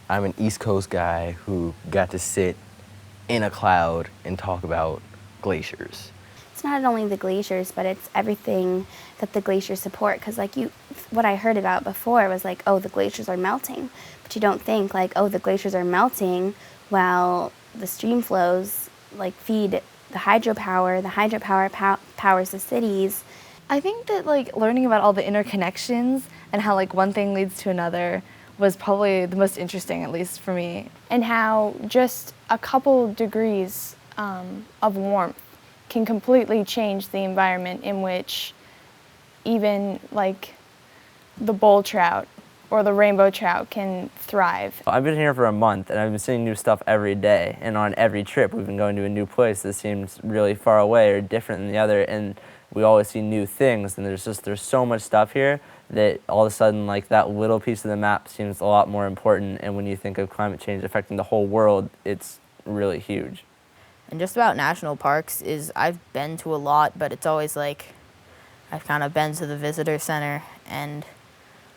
I'm an East Coast guy who got to sit in a cloud and talk about glaciers. It's not only the glaciers, but it's everything that the glaciers support. Because what I heard about before was like, oh, the glaciers are melting. But you don't think like, oh, the glaciers are melting while the stream flows like feed the hydropower. The hydropower powers the cities. I think that like learning about all the interconnections and how like one thing leads to another was probably the most interesting, at least for me. And how just a couple degrees of warmth can completely change the environment in which even like the bull trout or the rainbow trout can thrive. I've been here for a month and I've been seeing new stuff every day, and on every trip we've been going to a new place that seems really far away or different than the other, and we always see new things, and there's so much stuff here that all of a sudden like that little piece of the map seems a lot more important, and when you think of climate change affecting the whole world, it's really huge. And just about national parks is I've been to a lot, but it's always like I've kind of been to the visitor center and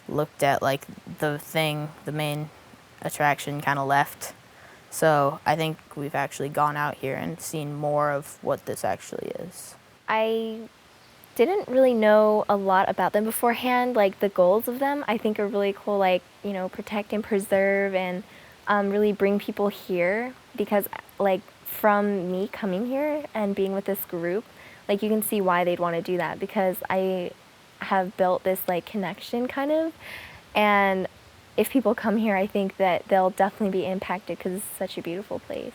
looked at like the main attraction kind of left. So I think we've actually gone out here and seen more of what this actually is. I didn't really know a lot about them beforehand. Like the goals of them I think are really cool, like, you know, protect and preserve and really bring people here, because like from me coming here and being with this group, like you can see why they'd want to do that, because I have built this like connection kind of, and if people come here I think that they'll definitely be impacted because it's such a beautiful place.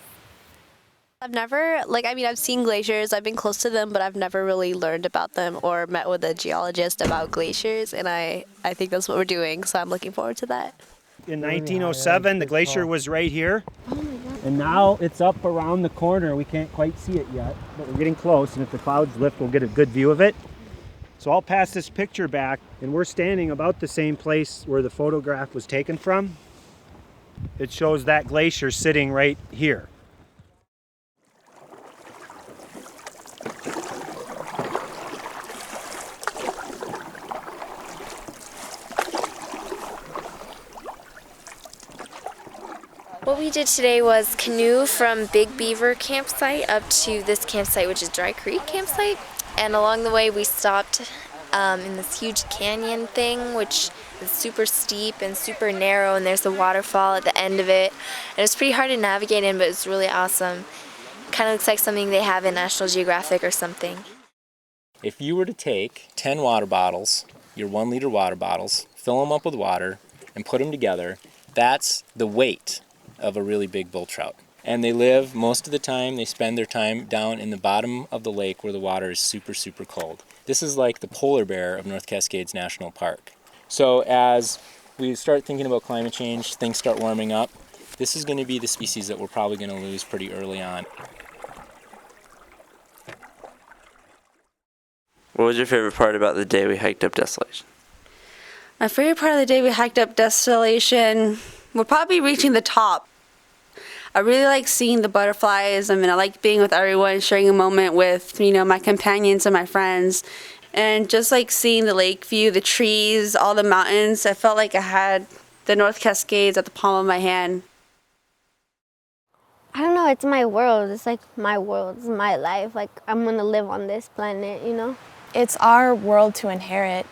I've never, I've seen glaciers, I've been close to them, but I've never really learned about them or met with a geologist about glaciers, and I think that's what we're doing, so I'm looking forward to that. In 1907, the glacier was right here, and now it's up around the corner. We can't quite see it yet, but we're getting close, and if the clouds lift, we'll get a good view of it. So I'll pass this picture back, and we're standing about the same place where the photograph was taken from. It shows that glacier sitting right here. What we did today was canoe from Big Beaver campsite up to this campsite, which is Dry Creek campsite. And along the way we stopped in this huge canyon thing, which is super steep and super narrow, and there's a waterfall at the end of it. And it's pretty hard to navigate in, but it's really awesome. Kind of looks like something they have in National Geographic or something. If you were to take 10 water bottles, your 1 liter water bottles, fill them up with water, and put them together, that's the weight of a really big bull trout. And they live, most of the time, they spend their time down in the bottom of the lake where the water is super, super cold. This is like the polar bear of North Cascades National Park. So as we start thinking about climate change, things start warming up, this is going to be the species that we're probably going to lose pretty early on. What was your favorite part about the day we hiked up Desolation? My favorite part of the day we hiked up Desolation would probably be reaching the top. I really like seeing the butterflies. I like being with everyone, sharing a moment with, my companions and my friends, and just like seeing the lake view, the trees, all the mountains. I felt like I had the North Cascades at the palm of my hand. I don't know, it's my world. It's like my world, it's my life. Like I'm gonna live on this planet, It's our world to inherit.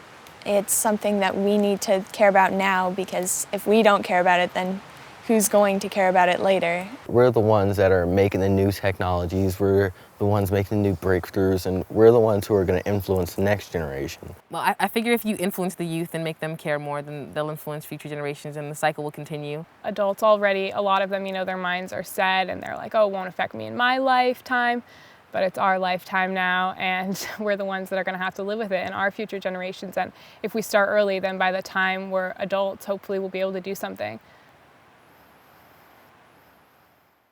It's something that we need to care about now, because if we don't care about it, then who's going to care about it later? We're the ones that are making the new technologies, we're the ones making the new breakthroughs, and we're the ones who are going to influence the next generation. Well, I figure if you influence the youth and make them care more, then they'll influence future generations and the cycle will continue. Adults already, a lot of them, their minds are set and they're like, oh, it won't affect me in my lifetime. But it's our lifetime now, and we're the ones that are going to have to live with it in our future generations. And if we start early, then by the time we're adults, hopefully we'll be able to do something.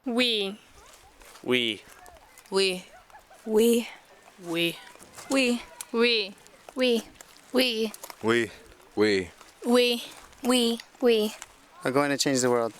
We. We. We. We. We. We. We. We. We. We. We. We. We. Are going to change the world.